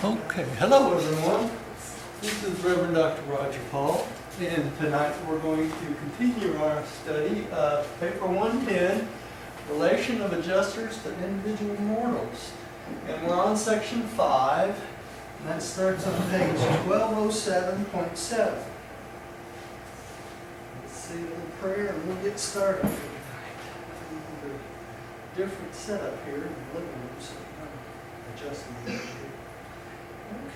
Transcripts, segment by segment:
Okay, hello everyone. This is Reverend Dr. Roger Paul, and tonight we're going to continue our study of paper 110, Relation of Adjusters to Individual Mortals. And we're on section 5, and that starts on page 1207.7. Let's say a little prayer and we'll get started for tonight. Different setup here in the living room, so I'm adjusting it here.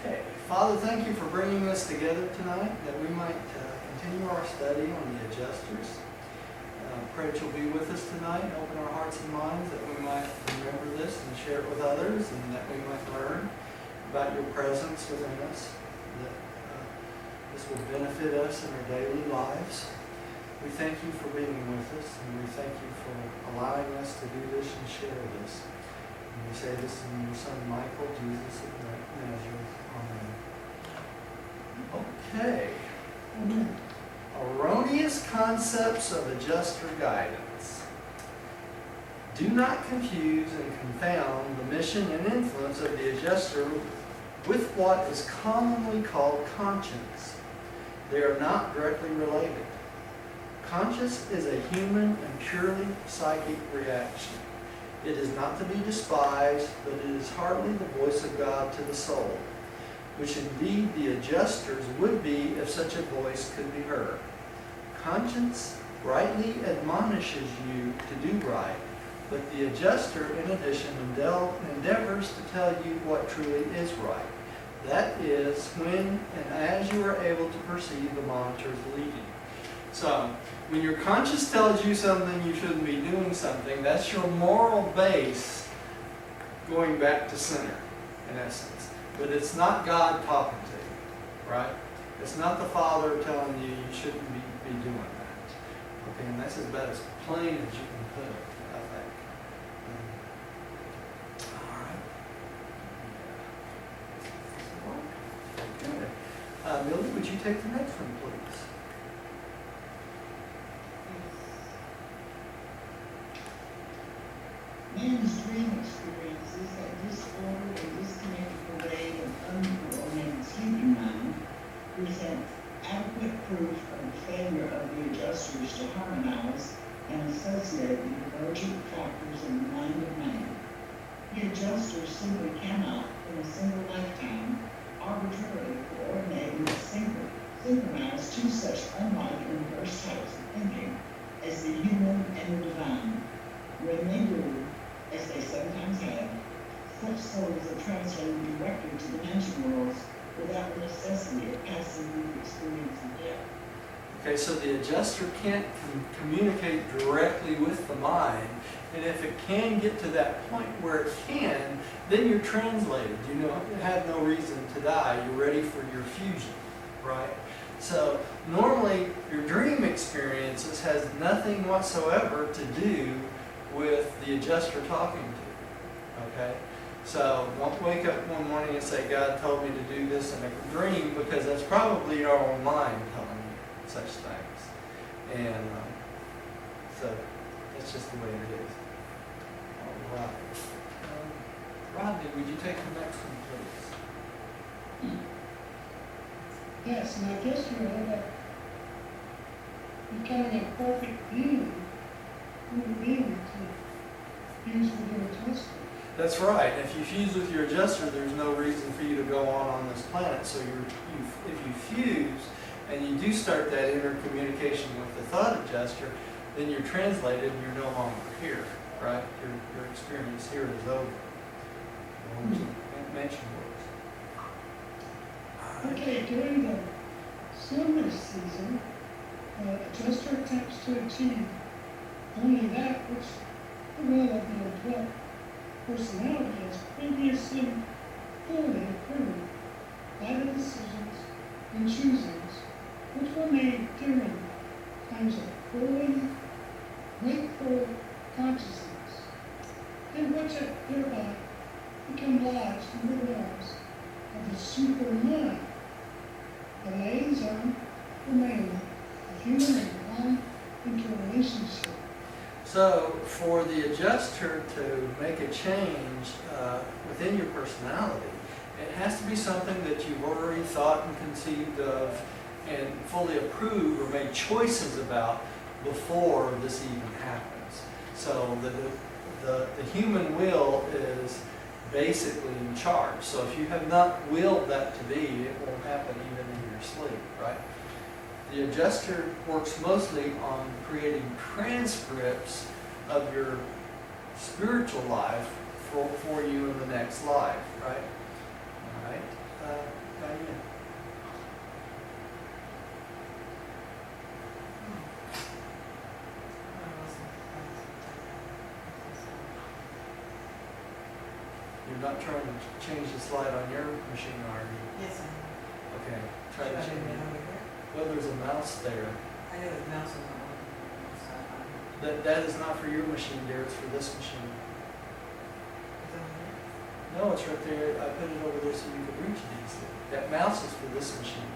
Okay, Father, thank you for bringing us together tonight that we might continue our study on the adjusters. Pray that you'll be with us tonight, open our hearts and minds that we might remember this and share it with others, and that we might learn about your presence within us, that this will benefit us in our daily lives. We thank you for being with us, and we thank you for allowing us to do this and share this. And we say this in your Son, Michael, Jesus of Nazareth. Amen. Okay. Amen. Erroneous concepts of adjuster guidance. Do not confuse and confound the mission and influence of the adjuster with what is commonly called conscience. They are not directly related. Conscience is a human and purely psychic reaction. It is not to be despised, but it is hardly the voice of God to the soul, which indeed the adjusters would be if such a voice could be heard. Conscience rightly admonishes you to do right, but the adjuster, in addition, endeavors to tell you what truly is right. That is when and as you are able to perceive the monitor's leading. So, when your conscience tells you something you shouldn't be doing something, that's your moral base going back to center, in essence. But it's not God talking to you, right? It's not the Father telling you you shouldn't be doing that. Okay, and that's about as plain as you can put it, I think. All right. Good. Millie, would you take the next one, please? Man's dream experiences that disordered and disconnected parade of uncoordinated sleeping mind present adequate proof of the failure of the adjusters to harmonize and associate the divergent factors in the mind of man. The adjusters simply cannot, in a single lifetime, arbitrarily coordinate and synchronize two such unlike and diverse types of thinking as the human and the divine. When they do, as they sometimes have, such souls are translated directly to dimension worlds without the necessity of passing through the experience of death. Okay, so the adjuster can't communicate directly with the mind, and if it can get to that point where it can, then you're translated. You have no reason to die. You're ready for your fusion, right? So normally your dream experiences has nothing whatsoever to do with the adjuster talking to you, okay? So don't wake up one morning and say, God told me to do this in a dream, because that's probably your own mind telling you such things. And so that's just the way it is. All right. Rodney, would you take the next one, please? Yes, and I guess you end up becoming a perfect being, human being, to use with your adjuster. That's right. If you fuse with your adjuster, there's no reason for you to go on this planet. So if you fuse and you do start that intercommunication with the thought adjuster, then you're translated and you're no longer here, right? Your experience here is over. Mention words. Okay, during the stillness season, the adjuster attempts to achieve only that which the will of the adult personality has previously fully approved by the decisions and choosings which were made during times of growing, wakeful consciousness, and which have thereby become lodged in the realms of the super mind. The liaison remaining of human and divine interrelationship So for the adjuster to make a change within your personality, it has to be something that you've already thought and conceived of and fully approved or made choices about before this even happens. So the human will is basically in charge. So if you have not willed that to be, it won't happen even in your sleep, right? The adjuster works mostly on creating transcripts of your spiritual life for you in the next life, right? All right. Diane. You're not trying to change the slide on your machine, are you? Yes, I am. Okay. Try Should to I change move it it. over here? Well, there's a mouse there. I know the mouse is not working. So I'm- That is not for your machine, dear. It's for this machine. Is that over here? No, it's right there. I put it over there so you can reach it easily. That mouse is for this machine.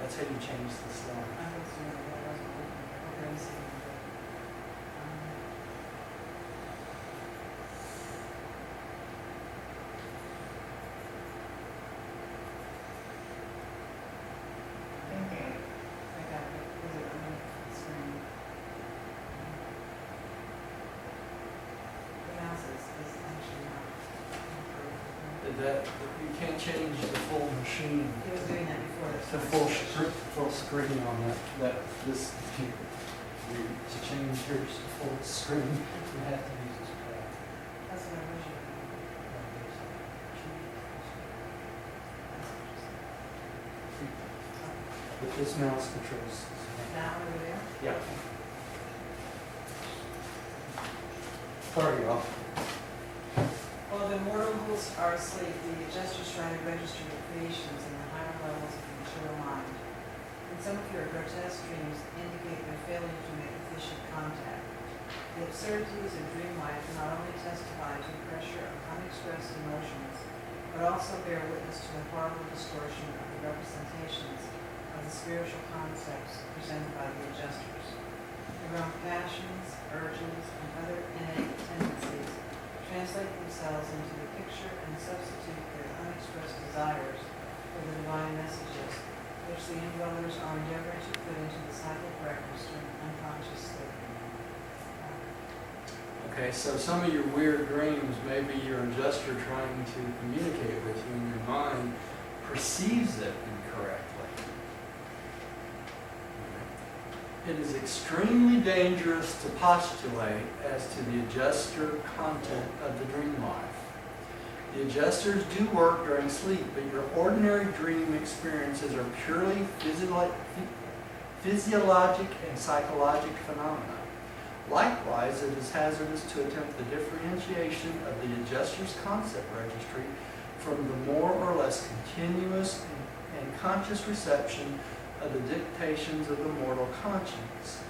That's how you change the slide. I was doing it, that wasn't working. Okay, let me see. Okay. I got it. Was it on the screen? The mouse is actually not improved. That you can't change the full machine. He was doing that before this. The full screen on this computer. To change yours to full screen, you have to use this pad. That's what I wish you would. But this mouse controls. Now, over there? Yeah. Sorry, y'all. While the mortals are asleep, the adjusters try to register the creations in the higher levels of the material mind. And some of your grotesque dreams indicate their failure to make efficient contact. The absurdities of dream life not only testify to the pressure of unexpressed emotions, but also bear witness to the horrible distortion of the representations of the spiritual concepts presented by the adjusters. Their own passions, urges, and other innate tendencies translate themselves into the picture and substitute their unexpressed desires for the divine messages which the indwellers are endeavoring to put into the cycle of records during unconscious sleep. Okay, so some of your weird dreams, maybe your adjuster trying to communicate with you in your mind perceives it incorrectly. It is extremely dangerous to postulate as to the adjuster content of the dream life. The adjusters do work during sleep, but your ordinary dream experiences are purely physiologic and psychologic phenomena. Likewise, it is hazardous to attempt the differentiation of the adjuster's concept registry from the more or less continuous and conscious reception of the dictations of the mortal conscience.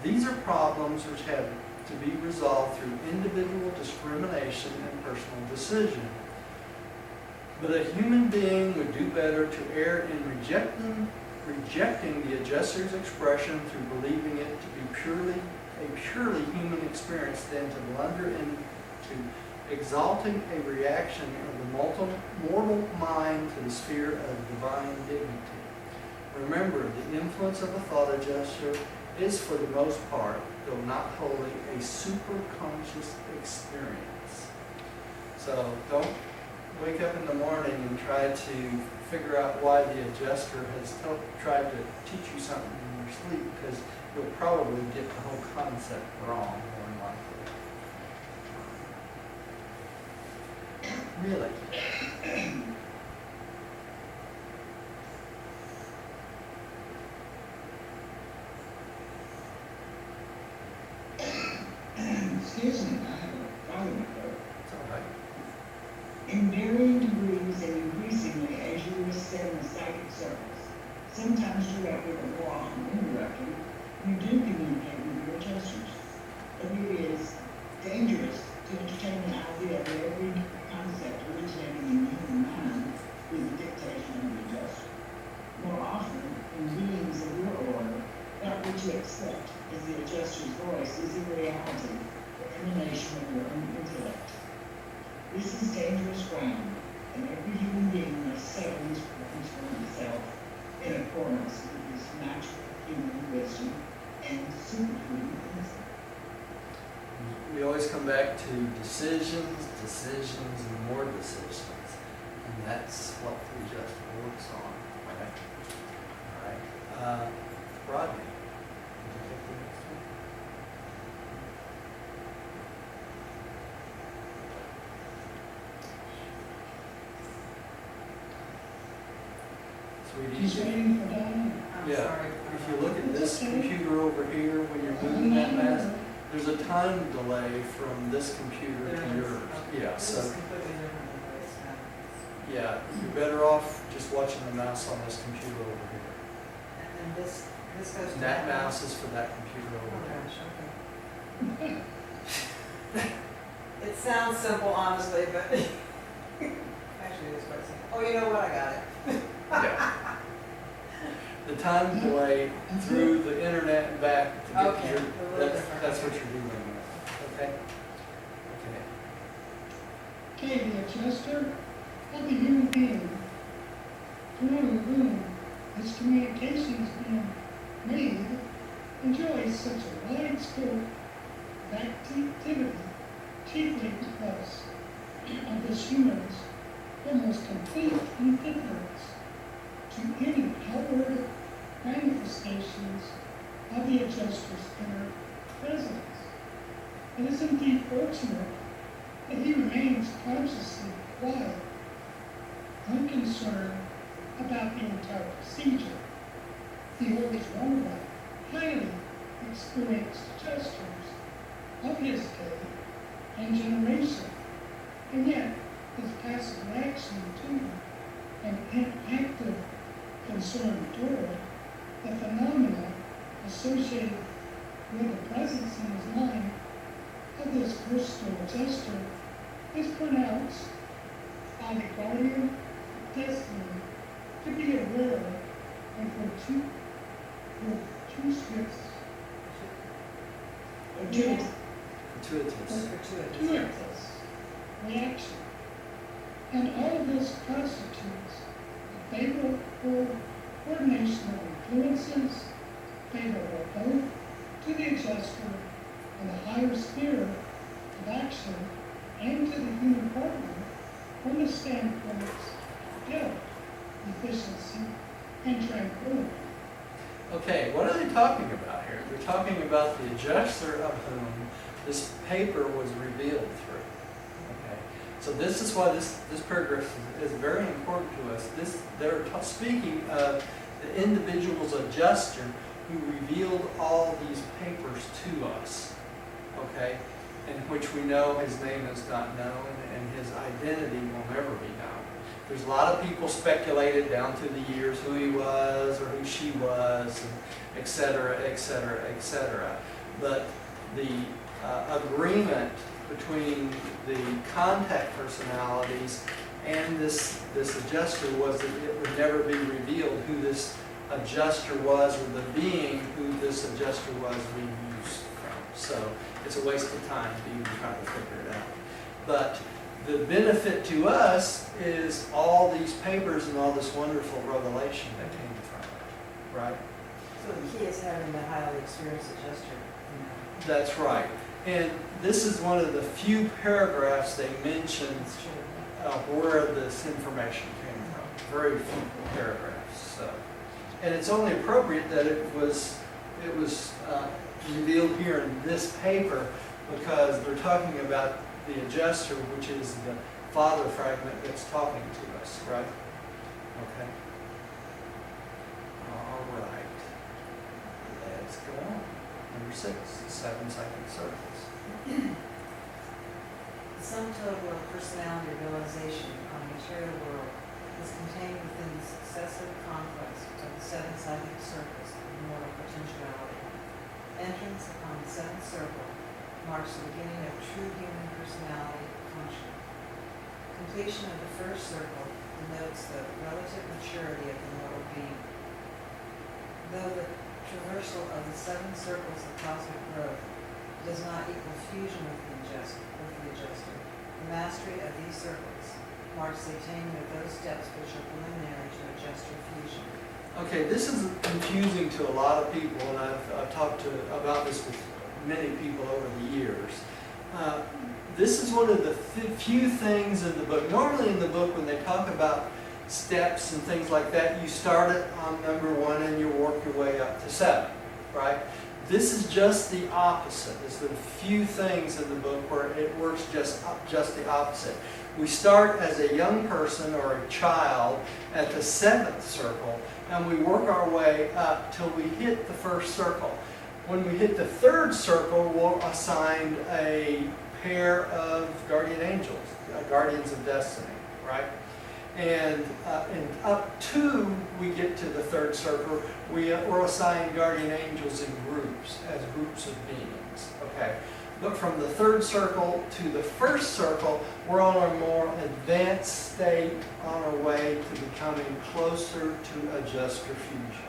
These are problems which have to be resolved through individual discrimination and personal decision. But a human being would do better to err in rejecting the adjuster's expression through believing it to be a purely human experience than to blunder into exalting a reaction of the mortal mind to the sphere of divine dignity. Remember, the influence of a thought adjuster is for the most part, though not wholly, a superconscious experience. So don't wake up in the morning and try to figure out why the adjuster has tried to teach you something in your sleep, because you'll probably get the whole concept wrong, more than likely. Really? Excuse me, I have a follow-up though. It's all right. In varying degrees and increasingly as you ascend the psychic circles, sometimes directly or more often indirectly, you do communicate with your adjusters. But it is dangerous to entertain the idea that every concept originating in the human mind is the dictation of the adjuster. More often, in beings of your order, that which you accept as the adjuster's voice is in reality intellect. This is dangerous ground, and every human being must settle his preference for himself in accordance with his natural human wisdom and superhuman insight. We always come back to decisions, decisions, and more decisions. And that's what the adjuster works on, right? All right. Rodney, would you take the next one? He's Sweetie, waiting for Donna. I'm Yeah. sorry. if you look at this It's okay. computer over here, when you're moving that mouse, there's a time delay from this computer There to it is. yours. Okay. Yeah, This so, is completely different than what it's done. yeah, you're better off just watching the mouse on this computer over here. And this goes to. And that mouse is for that computer Oh, over there. gosh, okay. It sounds simple, honestly, but actually it is quite simple. Oh, you know what, I got it. Yeah. The time delay through the internet and back to get to Okay, your, a little that's, different. that's what you're dealing with, okay? Okay. Okay, the adjuster of the human being, through whom this communication is being made, enjoys such a wide scope of activity, chiefly because of this human's almost complete indifference to any outward manifestations of the adjuster's inner presence. It is indeed fortunate that he remains consciously quiet, unconcerned about the entire procedure. He always wondered about highly experienced adjusters of his day and generation, and yet his passive reaction to an inactive concern toward the phenomena associated with the presence in his mind of this personal adjuster is pronounced by the guardian of destiny to be a rare and Fortuitous. fortuitous reaction. And all of this constitutes a favorable coordination of influences, favorable both to the adjuster and the higher sphere of action and to the human partner from the standpoints of health, efficiency, and tranquility. Okay, what are they talking about here? They're talking about the adjuster of whom this paper was revealed through. Okay, so this is why this paragraph is very important to us. They're speaking of the individual's adjuster who revealed all these papers to us. Okay, in which we know his name is not known and his identity will never be known. There's a lot of people speculated down through the years who he was or who she was, and et cetera, et cetera, et cetera. But the agreement between the contact personalities and this adjuster was that it would never be revealed who this adjuster was or the being who this adjuster was we used from. So it's a waste of time to even try to figure it out. But the benefit to us is all these papers and all this wonderful revelation that came from it, right? So the key is having the highly experienced adjuster. That's right. And this is one of the few paragraphs they mention That's true. where this information came from. Very few paragraphs. So, and it's only appropriate that it was revealed here in this paper because they're talking about the adjuster, which is the father fragment that's talking to us, right? Okay. All right. Let's go on. Number 6, 7 psychic circles. The sum total of personality realization on the material world is contained within the successive conquest of the 7 psychic circles of mortal potentiality. Entrance upon the 7th circle marks the beginning of true human personality function. Completion of the 1st circle denotes the relative maturity of the mortal being. Though the traversal of the 7 circles of cosmic growth does not equal fusion with the adjuster. The mastery of these circles marks the attainment of those steps which are preliminary to adjuster fusion. Okay, this is confusing to a lot of people, and I've talked about this with many people over the years. This is one of the few things in the book. Normally in the book, when they talk about steps and things like that, you start it on number 1 and you work your way up to 7, right? This is just the opposite. There's the few things in the book where it works just the opposite. We start as a young person or a child at the 7th circle, and we work our way up till we hit the 1st circle. When we hit the 3rd circle, we'll assign a pair of guardian angels, guardians of destiny, right? And up to we get to the 3rd circle, we're assigned guardian angels in groups, as groups of beings, okay? But from the 3rd circle to the 1st circle, we're on a more advanced state on our way to becoming closer to adjuster fusion.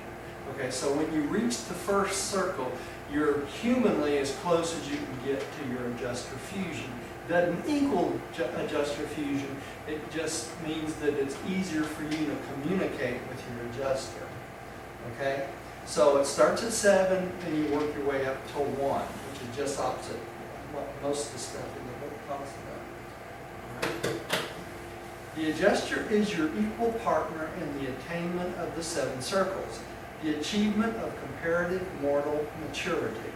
Okay, so when you reach the 1st circle, you're humanly as close as you can get to your adjuster fusion. Doesn't equal adjuster fusion, it just means that it's easier for you to communicate with your adjuster. Okay? So it starts at 7 and you work your way up to 1, which is just opposite what most of the stuff in the book talks about. All right. The adjuster is your equal partner in the attainment of the 7 circles, the achievement of comparative mortal maturity.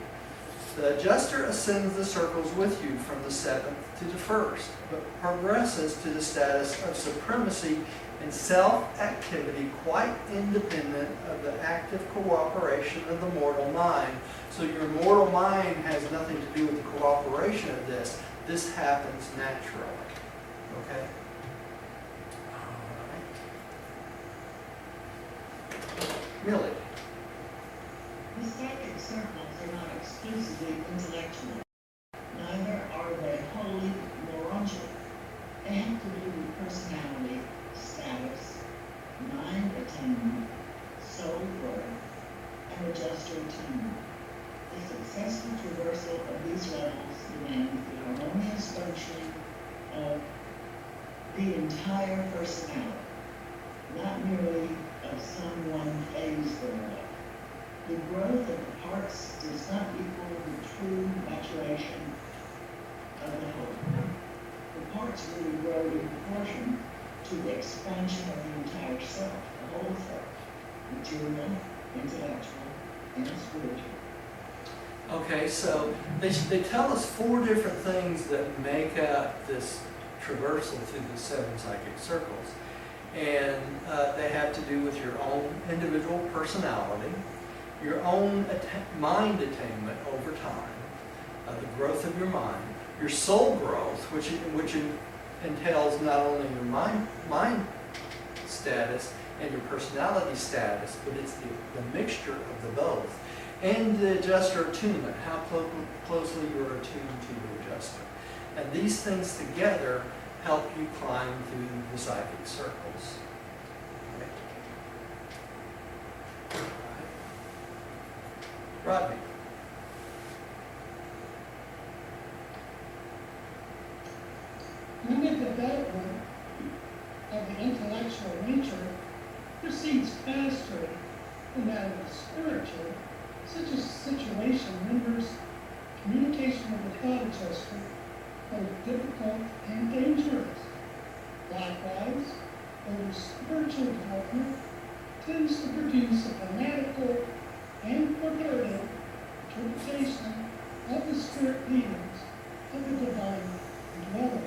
The adjuster ascends the circles with you from the 7th to the 1st, but progresses to the status of supremacy and self-activity quite independent of the active cooperation of the mortal mind. So your mortal mind has nothing to do with the cooperation of this. This happens naturally. Okay? All right. Millie. The psychic circles are not exclusively intellectual. Neither are they wholly neurological. They have to do with personality, status, mind attainment, soul growth, and adjuster attainment. The successful traversal of these levels demands the harmonious functioning of the entire personality, not merely of some one phase thereof. The growth of the parts does not equal the true maturation of the whole. The parts really grow in proportion to the expansion of the entire self, the whole self, material, intellectual, and spiritual. Okay, so they tell us 4 different things that make up this traversal through the 7 psychic circles. And they have to do with your own individual personality, your own mind attainment over time, the growth of your mind, your soul growth, which entails not only your mind status and your personality status, but it's the mixture of the both. And the adjuster attunement, how closely you're attuned to your adjuster. And these things together help you climb through the psychic circles. Okay. Rodney. When the development of the intellectual nature proceeds faster than that of the spiritual, such a situation renders communication with the thought adjuster both difficult and dangerous. Likewise, over spiritual development tends to produce a fanatical and perverted interpretation of the spirit leadings of the divine dweller.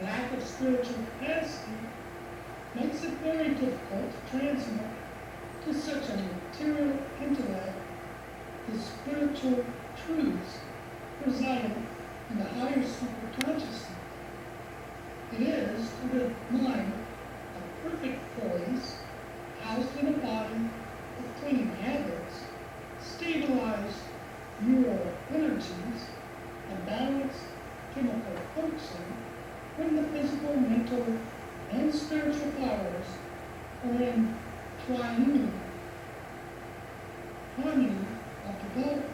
Lack of spiritual capacity makes it very difficult to transmit to such a material intellect the spiritual truths residing in the higher superconsciousness. It is to the mind a perfect poise, housed in a body of clean habits, stabilized neural energies, and balanced chemical function when the physical, mental, and spiritual powers are in triune harmony of development.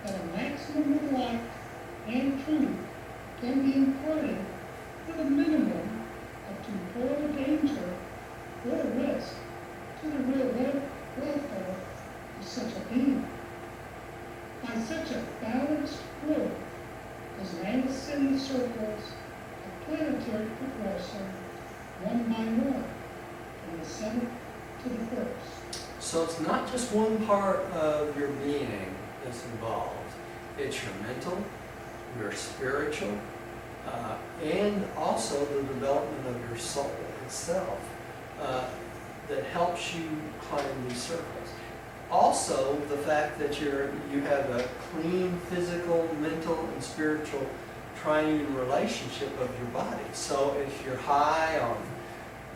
At a maximum imparted with a minimum of temporal danger or risk to the real welfare of such a being. By such a balanced growth, as man ascends circles of planetary progression, one by one, from the seventh to the first. So it's not just one part of your being that's involved. It's your mental, your spiritual, and also the development of your soul itself that helps you climb these circles. Also, the fact that you have a clean physical, mental, and spiritual triune relationship of your body. So if you're high on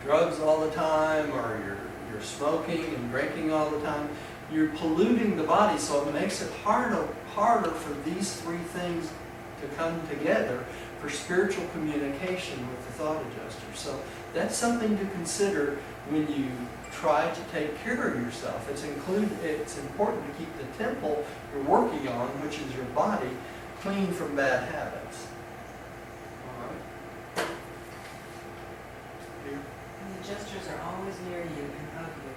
drugs all the time, or you're smoking and drinking all the time, you're polluting the body, so it makes it harder for these three things to come together for spiritual communication with the thought adjuster. So that's something to consider when you try to take care of yourself. It's important to keep the temple you're working on, which is your body, clean from bad habits. All right. Here. The adjusters are always near you and of you,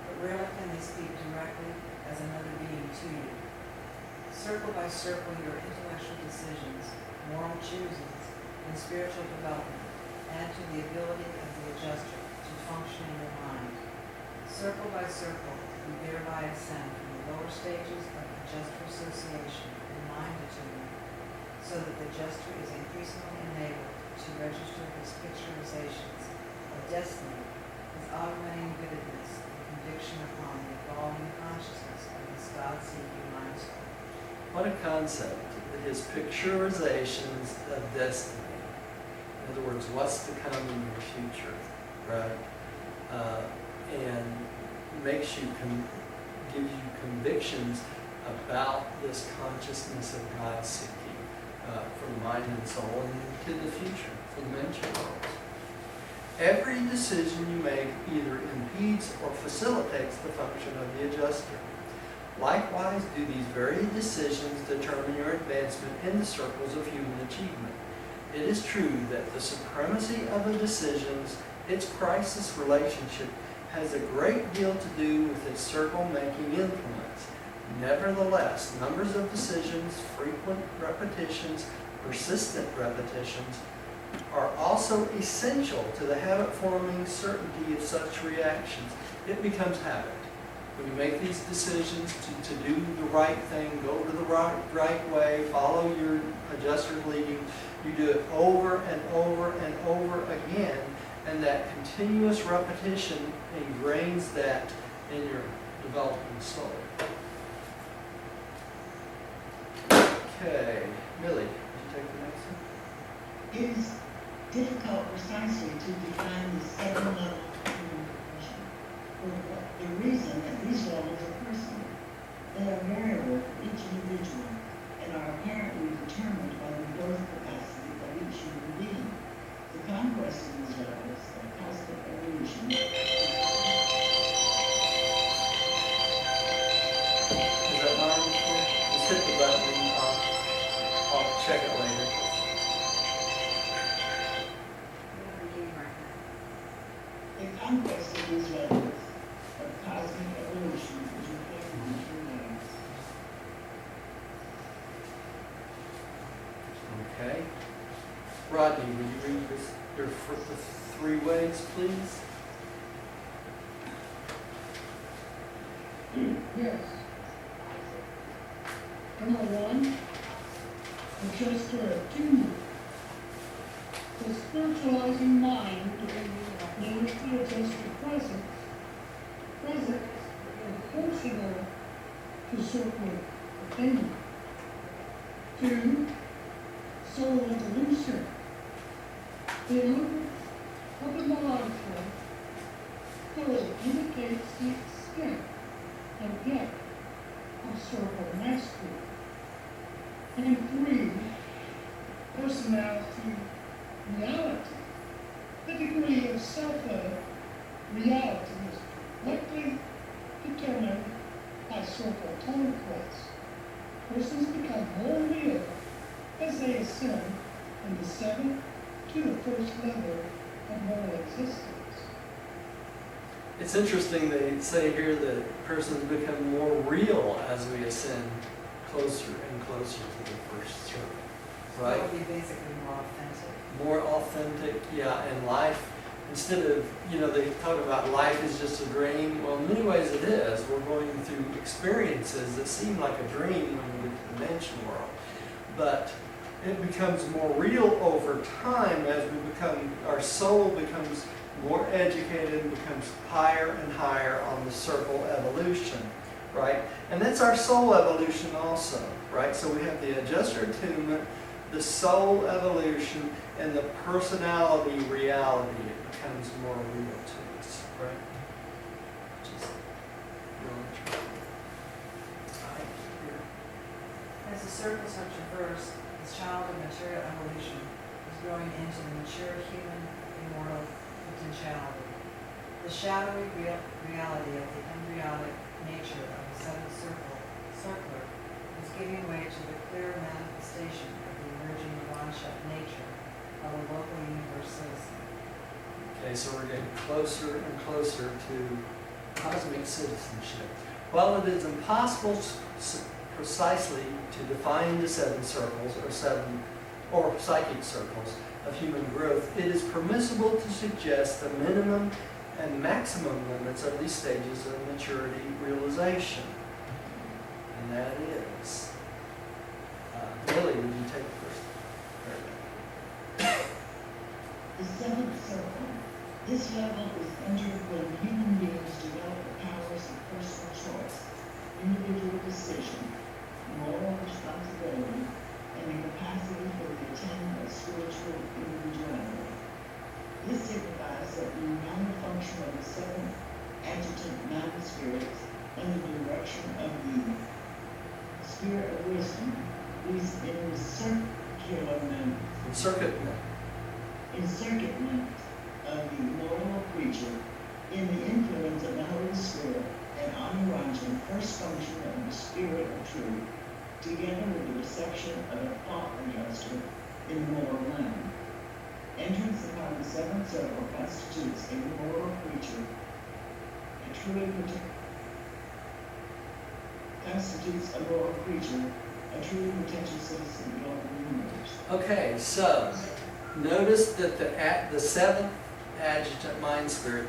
but rarely can they speak directly as another being to you. Circle by circle, your intellectual decisions, moral choosings, and spiritual development add to the ability of the adjuster to function in your mind. Circle by circle, you thereby ascend from the lower stages of adjuster association and mind attunement, so that the adjuster is increasingly enabled to register his picturizations of destiny with augmenting vividness and conviction upon the evolving consciousness of his God-seeking mind soul. What a concept, his picturizations of destiny. In other words, what's to come in your future, right? And gives you convictions about this consciousness of God seeking from mind and soul and to the future, from mental worlds. Every decision you make either impedes or facilitates the function of the adjuster. Likewise, do these very decisions determine your advancement in the circles of human achievement. It is true that the supremacy of the decisions, its crisis relationship, has a great deal to do with its circle-making influence. Nevertheless, numbers of decisions, frequent repetitions, persistent repetitions, are also essential to the habit-forming certainty of such reactions. It becomes habit. When you make these decisions to do the right thing, go to the right way, follow your adjuster's leading, you do it over and over and over again, and that continuous repetition ingrains that in your developing soul. Okay, Millie, did you take the next one? It is difficult precisely to define the 7 levels of human progression for the reason that these levels are personal. They are variable for each individual and are apparently determined by the growth capacity of each human being. The conquest of these levels of cosmic evolution Is that mine? Just hit the button and I'll check it later. What are we doing right now? the conquest of these levels of cosmic evolution is reflected in 3 ways. Okay. Rodney, will you read the 3 ways, please? Yes. Number 1, adjuster attunement. The spiritualizing mind knows the adjuster presence proportional to circle attainment. 2, soul evolution. The movement of the molecule fully indicates the extent and depth of circle mastery. And 3, personality reality. The degree of self-love reality is directly determined by circle tone quest. Persons become more real as they ascend and the seventh to the first level of moral existence. It's interesting they say here that persons become more real as we ascend closer and closer to the first circle, So right? that would be basically more authentic. More authentic, yeah, and life, instead of, they talk about life is just a dream. Well, in many ways it is. We're going through experiences that seem like a dream when we get to the dimension world. But it becomes more real over time as our soul becomes more educated and becomes higher and higher on the circle evolution, right? And that's our soul evolution also, right? So we have the adjuster attunement, the soul evolution, and the personality reality. It becomes more real to us, right? Which is really interesting. Right here. As the circles are traversed, the child of material evolution is growing into the mature human immortal potentiality. The shadowy reality of the embryonic nature of the seventh circler is giving way to the clear manifestation of the emerging Urantia nature of a local universe citizen. Okay, so we're getting closer and closer to cosmic citizenship. While it is impossible precisely to define the seven circles or psychic circles of human growth, it is permissible to suggest the minimum and maximum limits of these stages of maturity realization. And that is, Billy, would you take the first paragraph? The seventh circle. This level is entered when human beings develop the powers of personal choice, individual decision, moral responsibility, and the capacity for the attainment of spiritual individuality. This signifies that the united function of the seven adjutant non-spirits in the direction of the spirit of wisdom is in the encircuitment of the immortal creature in the influence of the Holy Spirit and Urantia, first function of the spirit of truth, together with the reception of a thought adjuster in the moral realm. Entrance upon the seventh circle constitutes a moral creature, a truly potential citizen of the local universe. Okay, so notice that the seventh adjutant mind spirit,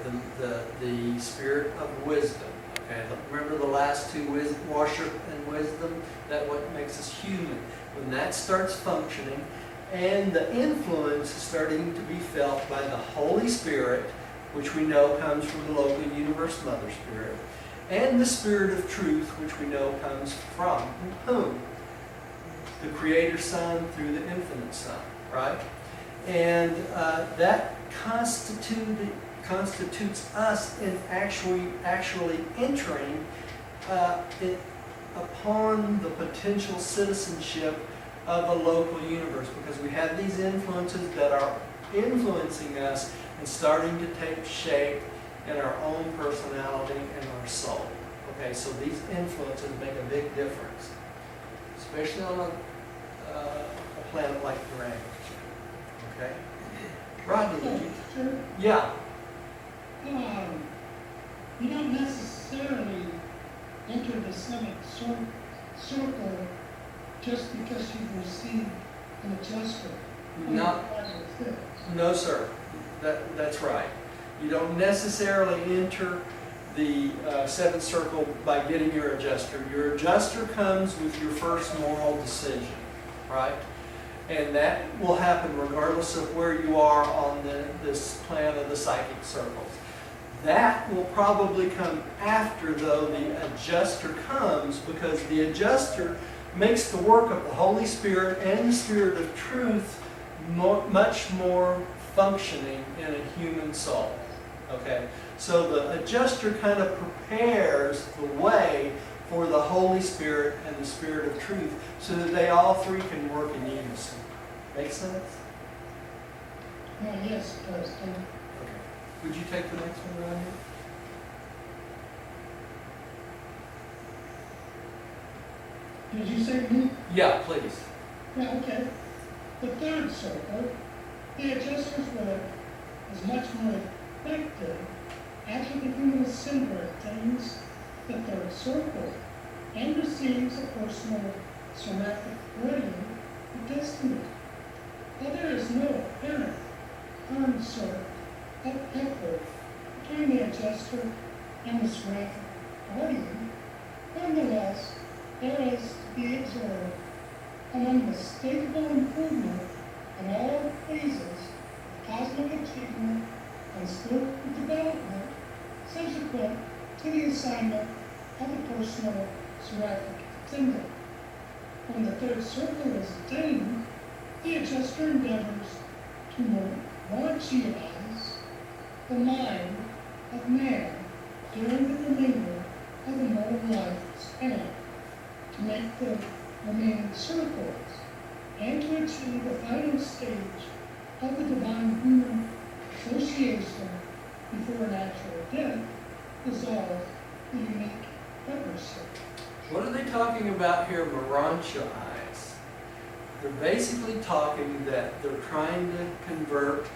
the spirit of wisdom. Okay, remember the last two, worship and wisdom, that what makes us human. When that starts functioning, and the influence is starting to be felt by the Holy Spirit, which we know comes from the local universe mother spirit, and the spirit of truth, which we know comes from whom? The Creator Son through the Infinite Son, right? And that constitutes us in actually entering upon the potential citizenship of a local universe, because we have these influences that are influencing us and starting to take shape in our own personality and our soul. Okay, so these influences make a big difference, especially on a planet like Urantia. Okay, Rodney, would you? Sure. Yeah. You don't necessarily enter the seventh circle just because you've received an adjuster. No, no, sir. That's right. You don't necessarily enter the seventh circle by getting your adjuster. Your adjuster comes with your first moral decision, right? And that will happen regardless of where you are on this plan of the psychic circles. That will probably come after, though, the adjuster comes, because the adjuster makes the work of the Holy Spirit and the Spirit of Truth much more functioning in a human soul. Okay? So the adjuster kind of prepares the way for the Holy Spirit and the Spirit of Truth so that they all three can work in unison. Make sense? Yes, it does. Okay. Would you take the next one around here? Did you say me? Yeah, please. Yeah, okay. The third circle, the adjuster's work is much more effective after the human ascender attains the third circle and receives a personal seraphic guardian of destiny. While there is no apparent concert of effort between the adjuster and the seraphic guardian, nonetheless, there is to be observed an unmistakable improvement in all phases of cosmic achievement and spiritual development subsequent to the assignment of a personal seraphic attendant. When the third circle is attained, the adjuster endeavors to monarchialize the mind of man during the remainder of the mortal life span, to make the remaining circles, and to achieve the final stage of the divine human association before natural death dissolve the unique partnership. What are they talking about here, Urantia? They're basically talking that they're trying to convert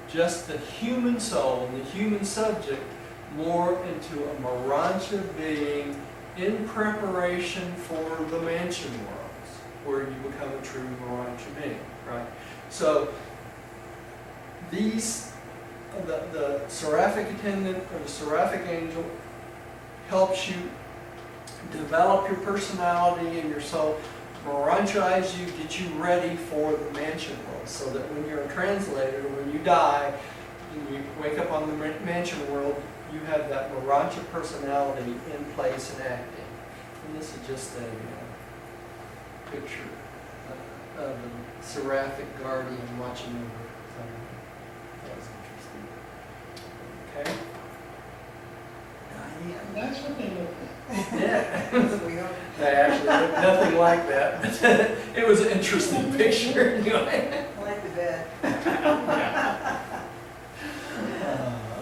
just the human soul, the human subject, more into a Urantia being in preparation for the mansion worlds, where you become a true Urantia being, right? So these, the seraphic attendant or the seraphic angel helps you develop your personality and your soul, Urantiaize you, get you ready for the mansion world, so that when you're a translator, when you die, and you wake up on the mansion world, you have that Urantia personality in place and acting. And this is just a picture of a seraphic guardian watching over someone. That was interesting. Okay? That's what they look like. Yeah. They actually looked nothing like that, but it was an interesting picture anyway. I like the bed.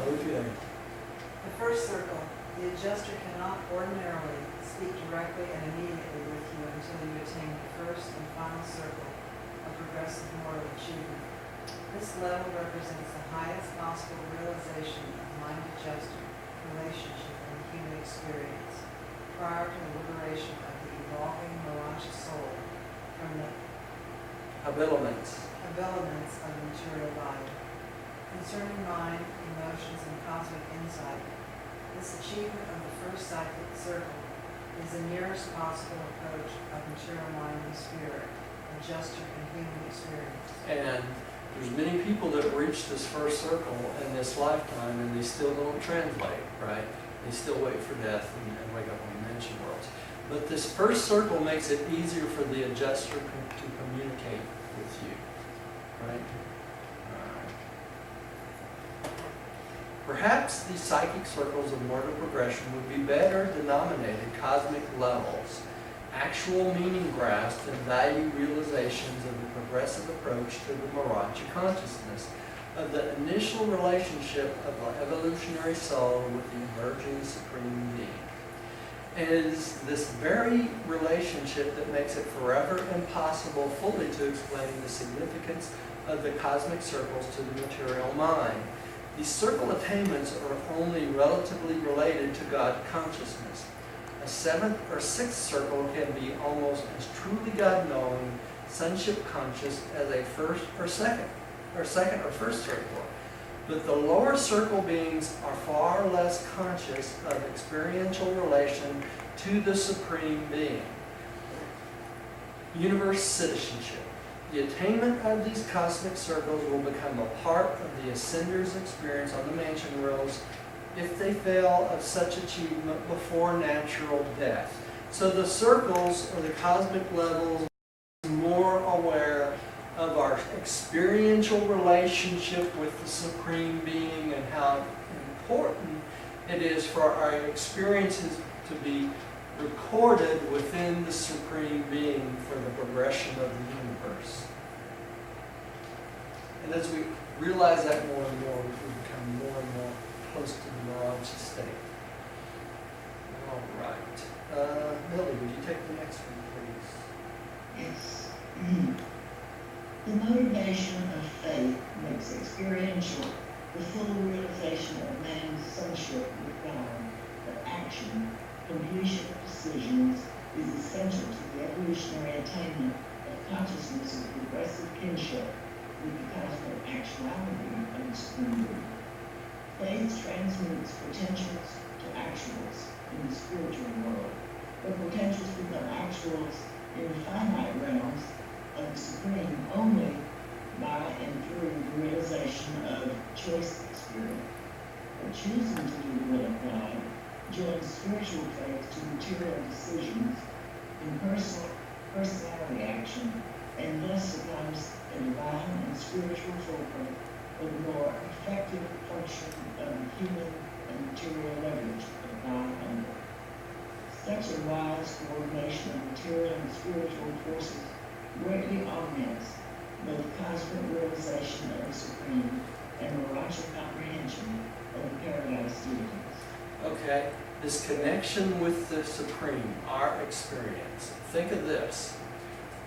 Okay. The first circle, the adjuster cannot ordinarily speak directly and immediately with you until you attain the first and final circle of progressive mortal achievement. This level represents the highest possible realization of mind-adjusted relationship in the human experience, prior to the liberation of the evolving Urantia soul from the Habiliments. habiliments of the material body. Concerning mind, emotions, and cosmic insight, this achievement of the first cyclic circle is the nearest possible approach of material mind and spirit, adjuster and human experience. And there's many people that reach this first circle in this lifetime and they still don't translate, right? They still wait for death and wake up on the mansion worlds. But this first circle makes it easier for the adjuster to communicate with you, right? Perhaps these psychic circles of mortal progression would be better denominated cosmic levels, actual meaning grasped and value realizations of the progressive approach to the Urantia consciousness, of the initial relationship of the evolutionary soul with the emerging supreme being. It is this very relationship that makes it forever impossible fully to explain the significance of the cosmic circles to the material mind. These circle attainments are only relatively related to God consciousness. A seventh or sixth circle can be almost as truly God-knowing, sonship conscious as a first or first circle. But the lower circle beings are far less conscious of experiential relation to the Supreme Being. Universe citizenship. The attainment of these cosmic circles will become a part of the ascender's experience on the mansion worlds if they fail of such achievement before natural death. So the circles or the cosmic levels are more aware of our experiential relationship with the Supreme Being and how important it is for our experiences to be recorded within the Supreme Being for the progression of the universe. And as we realize that more and more, we become more and more close to the Urantia state. All right. Millie, would you take the next one, please? Yes. The motivation of faith makes experiential the full realization of man's sonship with God, but action, completion of decisions, is essential to the evolutionary attainment of consciousness of progressive kinship with the cosmic actuality of the supreme being. Faith transmutes potentials to actuals in the spiritual world, but potentials become actuals in the finite realms of the supreme only by and through the realization of choice experience. But choosing to do the will of God joins spiritual faith to material decisions in personality action, and thus becomes a divine and spiritual fulcrum of the more effective function of the human and material leverage of God only. Such a wise coordination of material and spiritual forces greatly augments both cosmic realization of the supreme and Urantia comprehension of the paradise deities. Okay, this connection with the Supreme, our experience. Think of this.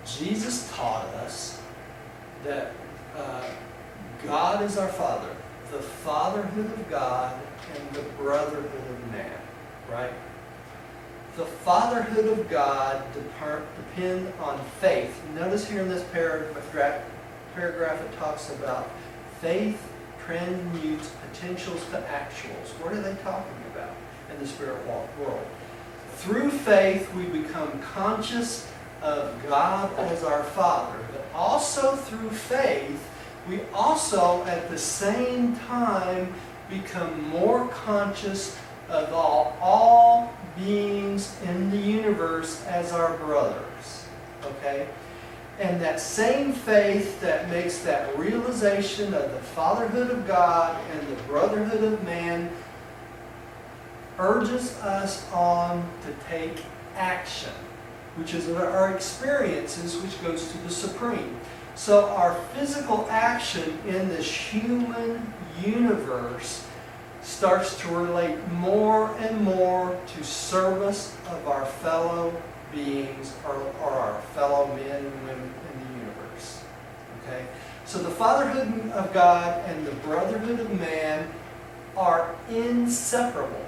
Jesus taught us that God is our Father, the fatherhood of God and the brotherhood of man, right? The fatherhood of God depend on faith. Notice here in this paragraph it talks about faith transmutes potentials to actuals. What are they talking about in the spirit world? Through faith we become conscious of God as our Father, but also through faith we also at the same time become more conscious of all beings in the universe as our brothers. Okay? And that same faith that makes that realization of the fatherhood of God and the brotherhood of man urges us on to take action, which is our experiences, which goes to the Supreme. So our physical action in this human universe starts to relate more and more to service of our fellow beings or our fellow men and women in the universe. Okay? So the fatherhood of God and the brotherhood of man are inseparable.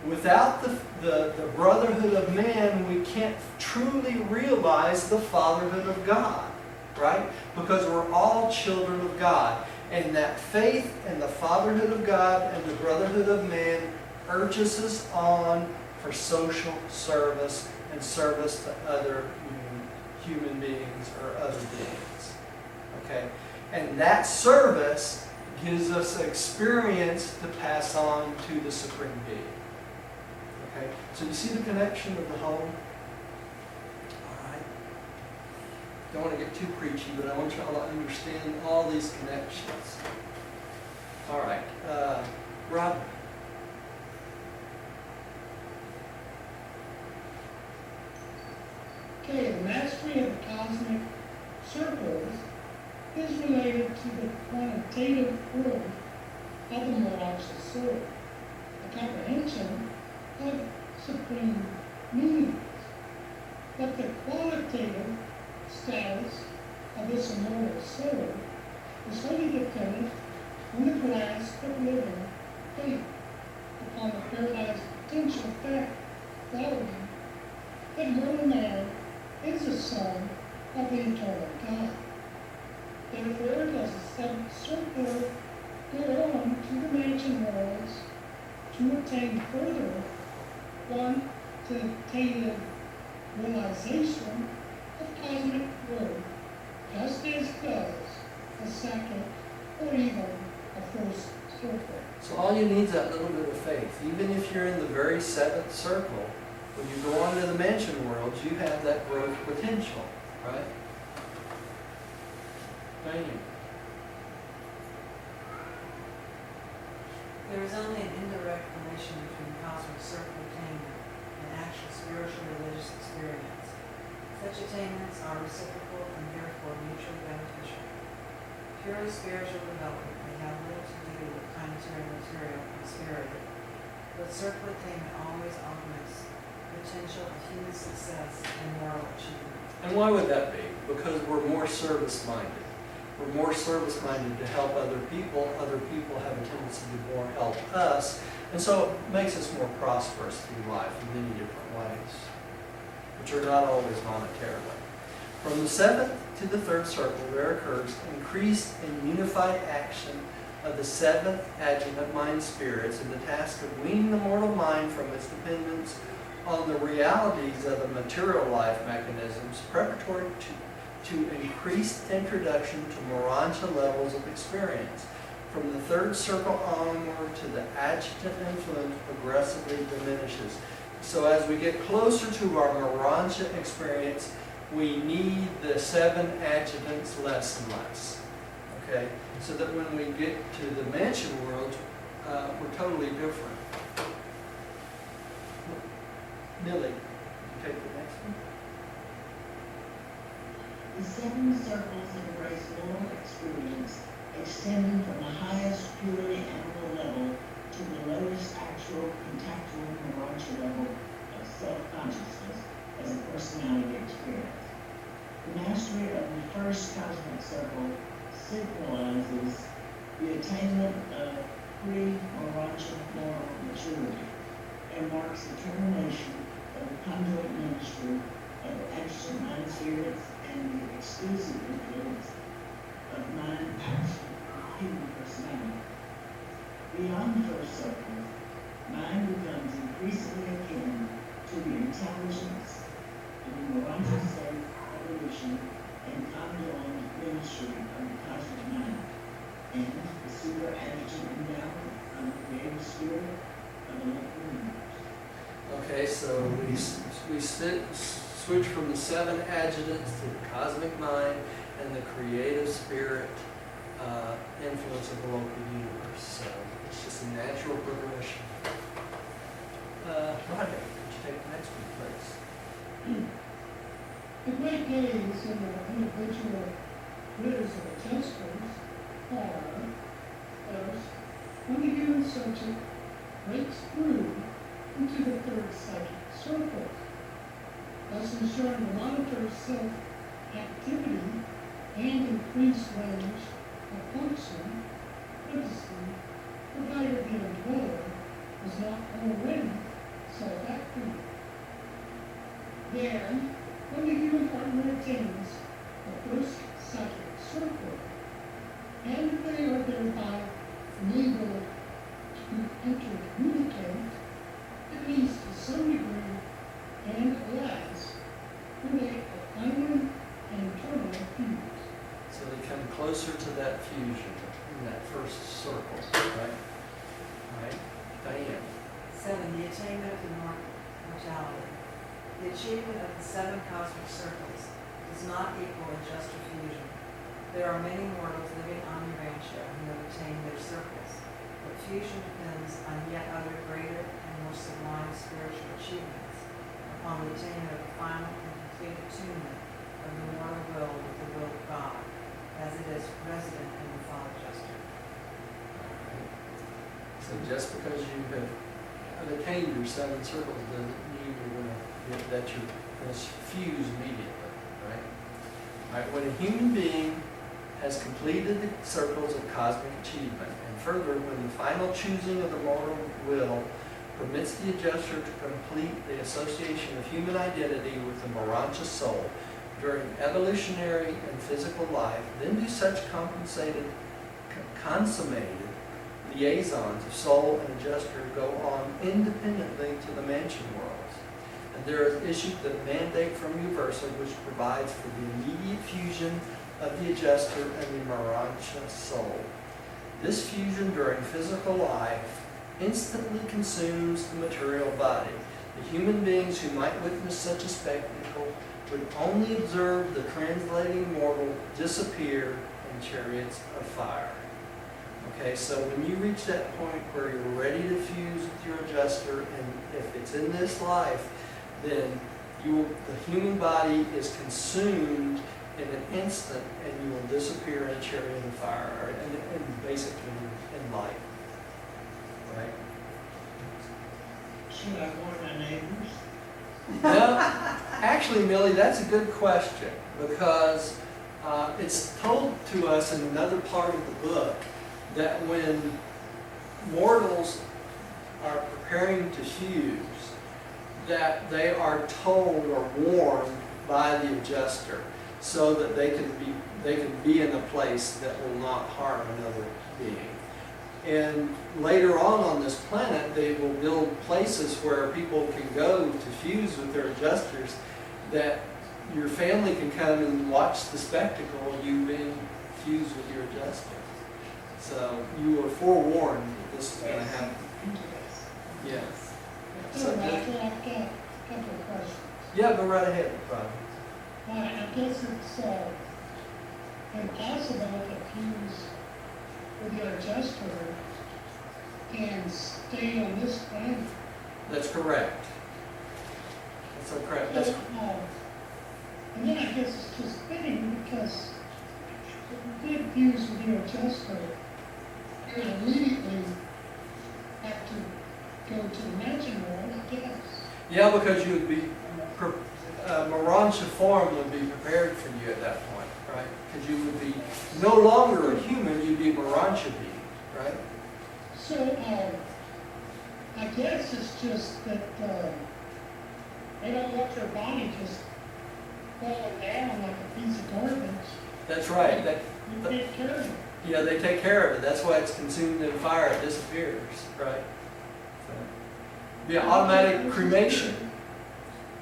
Without the brotherhood of man, we can't truly realize the fatherhood of God, right? Because we're all children of God. And that faith and the fatherhood of God and the brotherhood of man urges us on for social service and service to other human beings or other beings. Okay? And that service gives us experience to pass on to the Supreme Being. Okay? So you see the connection of the whole? Don't want to get too preachy, but I want you all to understand all these connections. All right. Rob? Okay, the mastery of the cosmic circles is related to the quantitative growth of the monarch's soul, the comprehension of supreme meanings. But the qualitative status of this immortal soul is wholly dependent on the grasp of living faith upon the paradise potential fact following that mortal man is the son of the eternal God. Therefore does the circle go on to the mansion worlds to attain further quantitative realization of cosmic growth, just as does a second or even a first circle. So all you need is that little bit of faith. Even if you're in the very seventh circle, when you go on to the mansion worlds, you have that growth potential, right? Thank you. There is only an indirect relation between cosmic circle attainment and actual spiritual religious experience. Such attainments are reciprocal and therefore mutually beneficial. Purely spiritual development may have little to do with planetary material prosperity, but circle attainment always augments the potential of human success and moral achievement. And why would that be? Because we're more service-minded. we're more service-minded to help other people have a tendency to more help us, and so it makes us more prosperous through life in many different ways, which are not always monetarily. From the seventh to the third circle, there occurs increased and unified action of the seventh adjuvant mind spirits in the task of weaning the mortal mind from its dependence on the realities of the material life mechanisms, preparatory to increased introduction to Urantia levels of experience. From the third circle onward to the adjutant influence progressively diminishes. So as we get closer to our Urantia experience, we need the seven adjutants less and less. Okay? So that when we get to the mansion world, we're totally different. Millie, you take the next one? The seven circles embrace moral experience, extending from the highest purely animal level to the lowest actual contactual Urantia level of self-consciousness as a personality experience. The mastery of the first cosmic circle signalizes the attainment of pre-Urantia moral maturity and marks the termination of the conjoint ministry of adjacent mind spirits and the exclusive influence of mind action human personality. Beyond the first circle, mind becomes increasingly akin to the intelligence of the Urantia state evolution and conjoined ministry of the cosmic mind, and the super adjective endowment of the creative spirit of the local universe. Okay, so we switch from the seven adjutants to the cosmic mind and the creative spirit influence of the local universe. So it's just a natural progression. Roger, could you take the next one, please? The great gains in the individual leaders of adjusters are, first, when the human subject breaks through into the third psychic circle, thus ensuring the monitor's self-activity and increased range of function, criticism, provided the employer is not already self-active. Then, when the human partner attains the first psychic circle, and they are thereby enabled to intercommunicate, at least to some degree, and at last, create a final and internal fuse. So they come closer to that fusion in that first circle, right? Right? Diane. 7, the attainment of immortality. The achievement of the 7 cosmic circles does not equal a just fusion. There are many mortals living on Urantia who have attained their circles, but fusion depends on yet other greater and more sublime spiritual achievements, upon the attainment of the final and complete attunement of the mortal will with the will of God, as it is resident in the thought adjuster. So just because you have attained your 7 circles doesn't mean that you're going to fuse immediately, right? All right, when a human being has completed the circles of cosmic achievement, and further, when the final choosing of the mortal will permits the adjuster to complete the association of human identity with the Urantia soul during evolutionary and physical life, then do such consummated liaisons of soul and adjuster go on independently to the mansion worlds. And there is issued the mandate from Uversa, which provides for the immediate fusion of the adjuster and the Urantia soul. This fusion during physical life instantly consumes the material body. The human beings who might witness such a spectacle would only observe the translating mortal disappear in chariots of fire. Okay, so when you reach that point where you're ready to fuse with your adjuster, and if it's in this life, then the human body is consumed in an instant, and you will disappear in a chariot of fire, and basically in light. Right? Should I warn my neighbors? Well, actually, Millie, that's a good question, because It's told to us in another part of the book that when mortals are preparing to fuse, that they are told or warned by the adjuster so that they can be in a place that will not harm another being. And later on this planet, they will build places where people can go to fuse with their adjusters, that your family can come and watch the spectacle of you being fused with your adjuster. So you were forewarned that this is going to happen. Yes. So, Roger, I've got a couple of questions. Yeah, go right ahead, Rob. I guess it's impossible to fuse with your adjuster and stay on this planet. That's correct. That's so correct. That's, And then I guess it's just fitting because if you did fuse with your adjuster, you would immediately have to go to the magic world, I guess. yeah, because you would be, Morantia form would be prepared for you at that point, right? Because you would be no longer a human, you'd be a Morantia being, right? So, I guess it's just that they don't want your body just falling down like a piece of garbage. That's right. You take care of it. Yeah, they take care of it. That's why it's consumed in fire. It disappears, right? So, be an automatic cremation,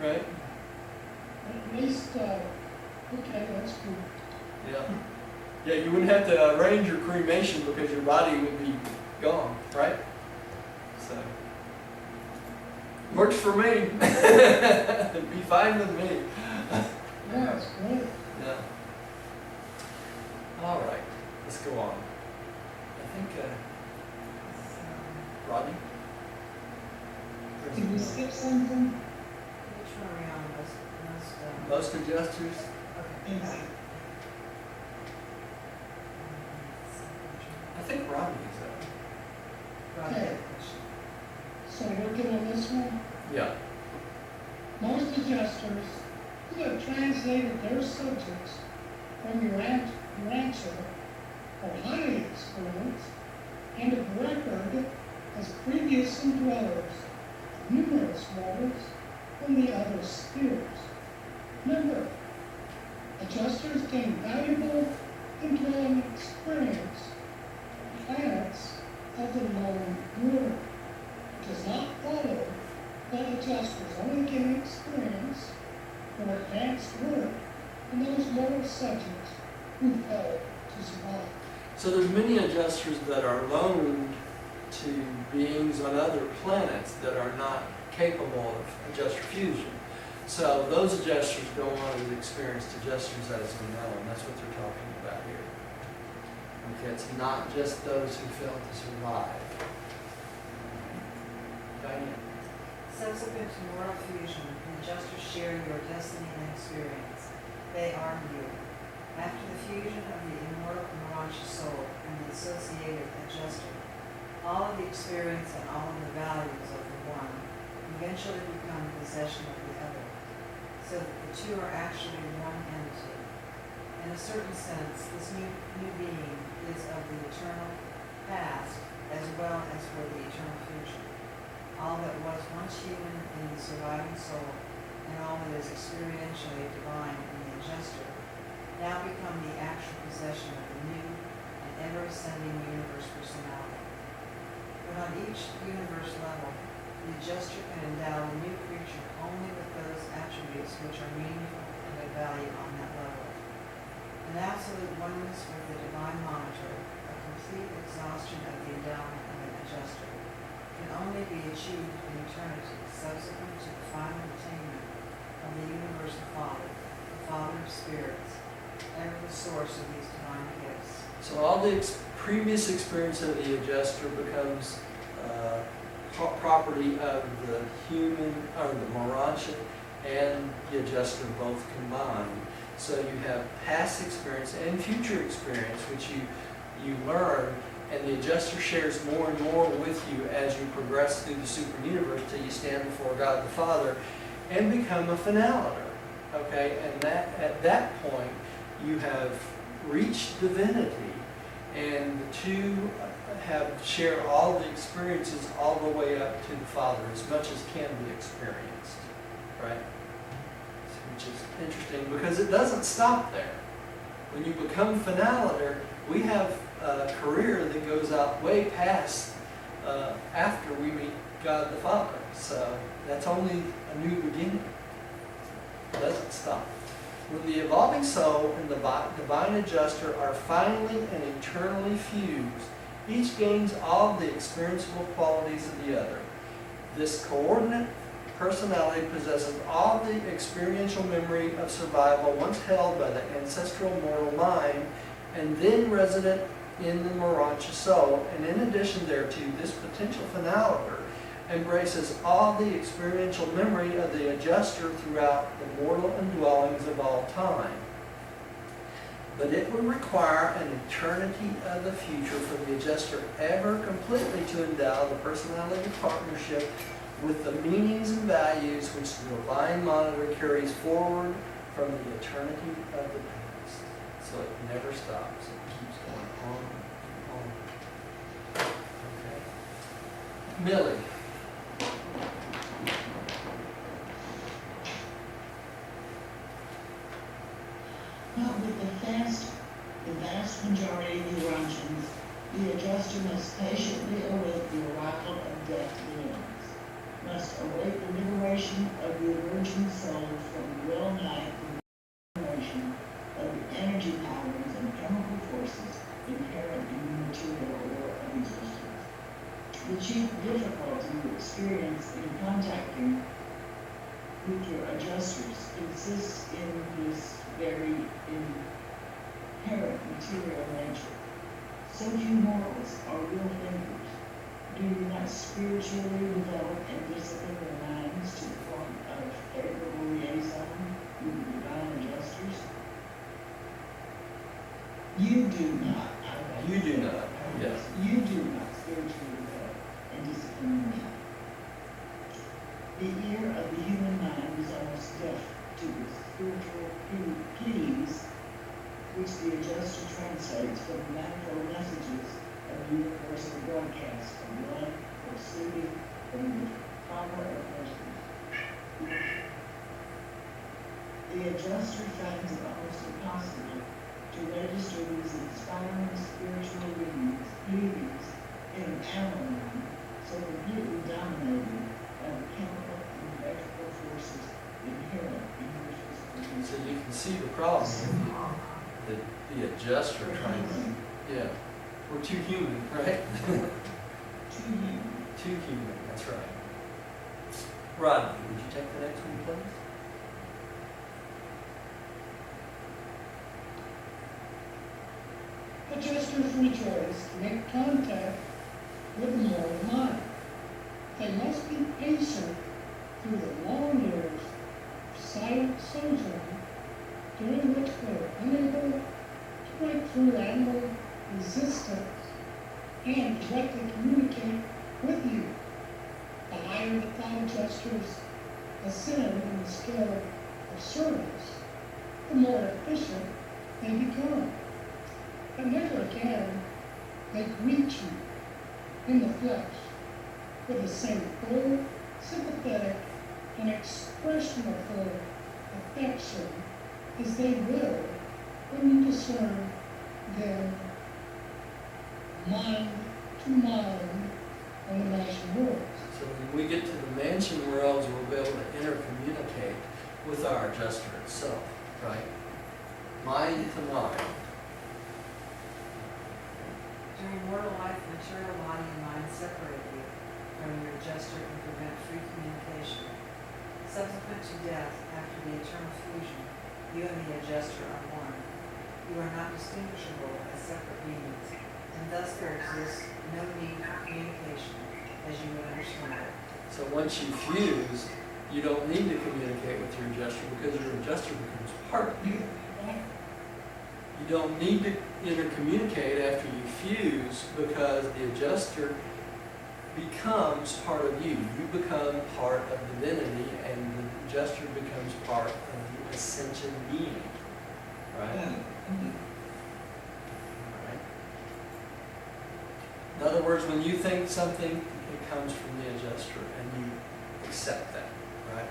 right? At least, okay, that's good. Yeah. Yeah, you wouldn't have to arrange your cremation because your body would be gone, right? So, works for me. It'd be fine with me. Yeah, it's great. Yeah. All right, let's go on. I think, Rodney? Did we skip something? Which one are we on? Most adjusters? Okay. Exactly. I think Rodney is Rob, Okay. you have a question. So we're good on this one? Yeah. Most adjusters who have translated their subjects from Urantia are highly experienced and of record as previous indwellers of numerous waters from the other spheres. Remember, adjusters gain valuable indwelling experience on planets of the known world. It does not follow that adjusters only gain experience or advanced work in those lower subjects who fail to survive. So there's many adjusters that are loaned to beings on other planets that are not capable of adjuster fusion. So those adjusters go on as experienced adjusters as we know, and that's what they're talking about here. Okay, it's not just those who fail to survive. Diane? Subsequent to mortal fusion, the adjusters share your destiny and experience. They are you. After the fusion of the immortal Urantia soul and the associated adjuster, all of the experience and all of the values of the one eventually become possession of the other, so that the two are actually one entity. In a certain sense, this new being is of the eternal past as well as for the eternal future. All that was once human in the surviving soul and all that is experientially divine in the adjuster now become the actual possession of the new and ever-ascending universe personality. But on each universe level, the adjuster can endow the new creature only with those attributes which are meaningful and of value on that level. An absolute oneness with the divine monitor, a complete exhaustion of the endowment of an adjuster, can only be achieved in eternity, subsequent to the final attainment of the universal Father, the Father of spirits, ever the source of these divine gifts. So all the previous experience of the adjuster becomes property of the human, or the Morantia, and the adjuster both combined. So you have past experience and future experience, which you learn, and the adjuster shares more and more with you as you progress through the super universe till you stand before God the Father and become a finaliter. Okay, and that at that point you have reached divinity, and the two share all the experiences all the way up to the Father, as much as can be experienced, right? Which is interesting because it doesn't stop there. When you become finaliter, we have a career that goes out way past after we meet God the Father. So that's only a new beginning. It doesn't stop. When the evolving soul and the divine adjuster are finally and eternally fused, each gains all the experienceable qualities of the other. This coordinate personality possesses all the experiential memory of survival once held by the ancestral mortal mind, and then resident in the Urantia soul, and in addition thereto, this potential finaliter embraces all the experiential memory of the adjuster throughout the mortal indwellings of all time. But it would require an eternity of the future for the adjuster ever completely to endow the personality partnership with the meanings and values which the divine monitor carries forward from the eternity of the past. So it never stops. It keeps going on and on. Okay. Millie. But with the vast majority of Urantians, the adjuster must patiently await the arrival of death beings, must await the liberation of the emerging soul from the well-nigh combination of the energy patterns and chemical forces inherent in the material or of existence. The chief difficulty you experience in contacting with your adjusters consists in this very inherent material nature. So few mortals are real thinkers. Do you not spiritually develop and discipline your minds to the point of favorable liaison with the divine adjusters? You do not. You do not. Yes. You do not spiritually develop and discipline your mind. The ear of the human mind is almost deaf to the spiritual pleas which the adjuster translates from the manifold messages of the universal broadcast of love or soothing from the power of mercy. The adjuster finds it almost impossible to register these inspiring spiritual pleadings in an animal mind so completely dominated by the chemical and electrical forces inherent in your physical. So you can see the problem. The adjuster trying to, yeah. We're too human, right? Too human. Too human, that's right. Rodney, would you take the next one, please? Adjusters rejoice to make contact with the mortal mind. They must be patient through the long years of silent sojourn, during which they are unable to break through animal resistance and directly communicate with you. The higher the thought adjusters ascend in the scale of service, the more efficient they become. But never again they greet you in the flesh with the same full, sympathetic, and expressionful affection as they will when you discern them mind to mind on the mansion worlds. So when we get to the mansion worlds, we'll be able to intercommunicate with our adjuster itself, right? Mind to mind. During mortal life, material body and mind separate you from your adjuster and prevent free communication. Subsequent to death, after the eternal fusion, you and the adjuster are one. You are not distinguishable as separate beings, and thus there exists no need for communication, as you would understand it. So once you fuse, you don't need to communicate with your adjuster because your adjuster becomes part of you. You don't need to intercommunicate after you fuse because the adjuster becomes part of you. You become part of divinity and the adjuster becomes part of the ascension being. right? Got it. Okay. Right. In other words, when you think something, it comes from the adjuster and you accept that, right?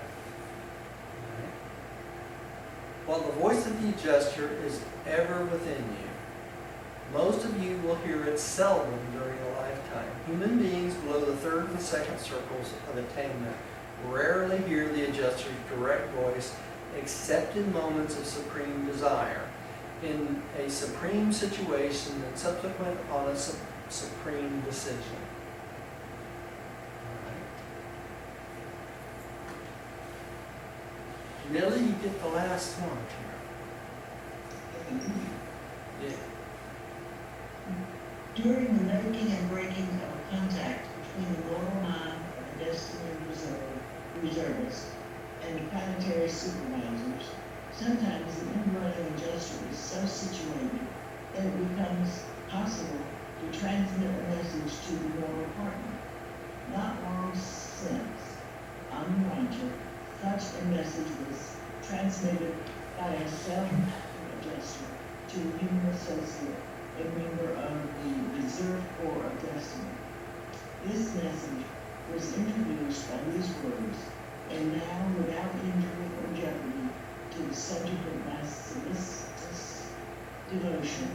Right. While the voice of the adjuster is ever within you, most of you will hear it seldom during a lifetime. Human beings below the third and second circles of attainment rarely hear the adjuster's direct voice except in moments of supreme desire, in a supreme situation and subsequent upon a supreme decision. All right. Nellie, you get the last one here. Yeah. During the making and breaking of contact between the mortal mind of the destiny reservist and the planetary supervisors, sometimes the in-running adjuster is so situated that it becomes possible to transmit a message to the mortal partner. Not long since, on Urantia, such a message was transmitted by a self-acting adjuster to a human associate, a member of the Reserve Corps of Destiny. This message was introduced by these words, and now without injury or jeopardy to the subject of my solicitous devotion,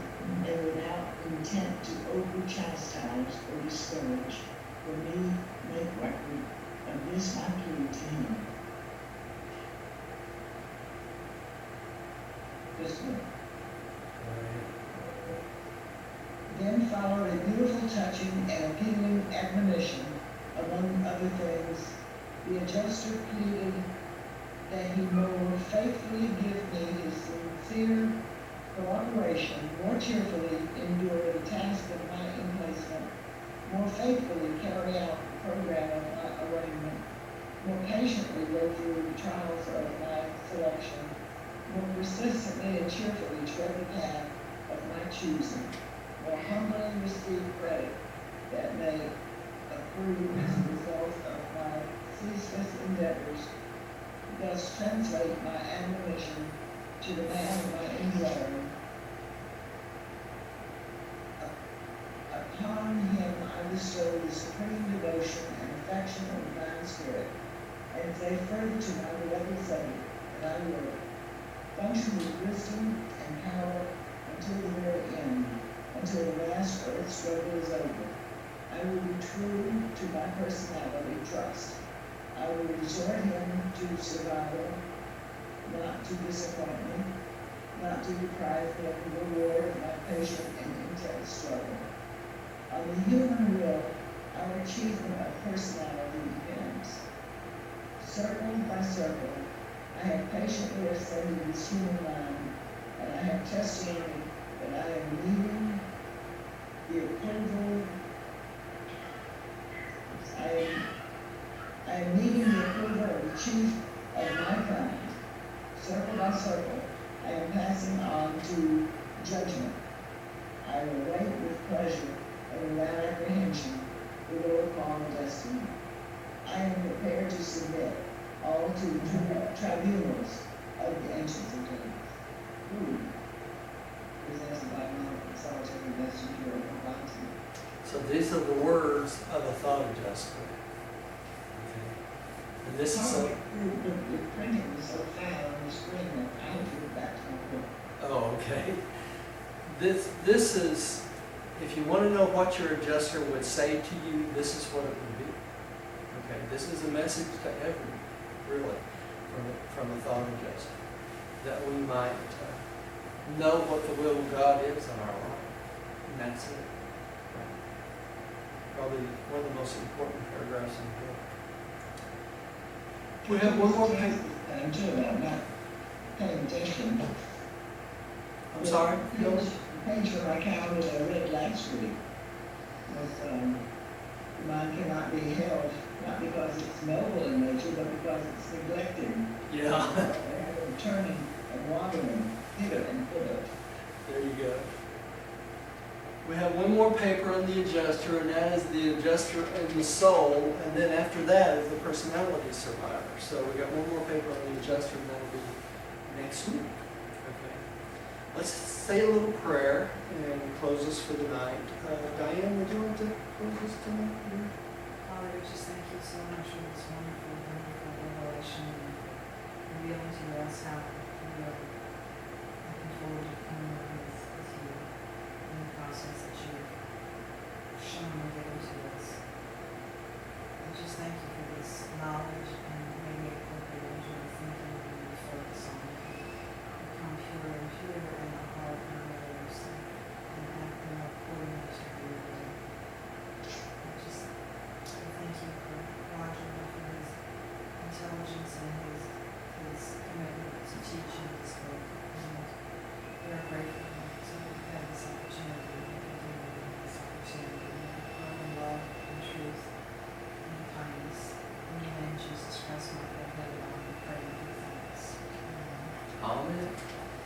and without intent to over-chastise or discourage, for me make record of this my plea to him. This one. Then followed a beautiful, touching, and appealing admonition. Among other things, the adjuster pleaded that he more faithfully give me his sincere cooperation, more cheerfully endure the task of my emplacement, more faithfully carry out the program of my arraignment, more patiently go through the trials of my selection, more persistently and cheerfully tread the path of my choosing, more humbly receive credit that may accrue as a result of my ceaseless endeavors, thus translate my admonition to the man of my indwelling. Upon him I bestow the supreme devotion and affection of the divine spirit, and say further to my beloved subject that I will function with wisdom and power until the very end, until the last earth struggle is over. I will be true to my personality trust. I will exhort him to survival, not to disappointment, not to deprive me of the reward of my patient and intense struggle. On the human will, our achievement of personality depends. Circle by circle, I have patiently ascended this human mind, and I have testimonied that I am meeting the approval. I am meeting the approval of the chief of my kind. Circle by circle, I am passing on to judgment. I will wait with pleasure and without apprehension the Lord call of destiny. I am prepared to submit all to the tribunals of the ancients of days. Possessed by my solitary messenger of Urantia. So these are the words of a thought adjuster. Okay. And this is so. The printing is so fat on the screen that I have to go back to my book. Oh, okay. This is, if you want to know what your adjuster would say to you, this is what it would be. Okay, this is a message to everyone, really, from a thought adjuster, that we might know what the will of God is in our life, and that's it. Probably one of the most important paragraphs in the book. We have one more page. And too, I'm not paying attention. I'm sorry? The page for my calendar that I read last week was, mine cannot be held, not because it's noble in nature, but because it's neglected. Yeah. They have them turning and wobbling hither and thither. There you go. We have one more paper on the adjuster, and that is the adjuster and the soul, and then after that is the personality survivor. So we got one more paper on the adjuster, and that'll be next week. Okay. Let's say a little prayer and close us for the night. Diane, would you want to close us tonight? Father, we just thank you so much for this wonderful, wonderful revelation and revealing to us how we are looking forward to coming with you in the process that you've shown and given to us. I just thank you for this knowledge and maybe appropriate into our thinking and we focus on it. Become purer and purer in our heart and our lives and act more according to your will. I thank you for Roger and for his intelligence and his commitment to teaching this book. And we are grateful to have this opportunity and continue to have this opportunity to grow in love and truth and kindness. In the name of Jesus Christ, my God, we pray and give thanks. Amen. Amen.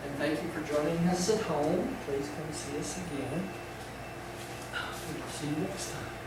And thank you for joining us at home. Please come see us again. We'll see you next time.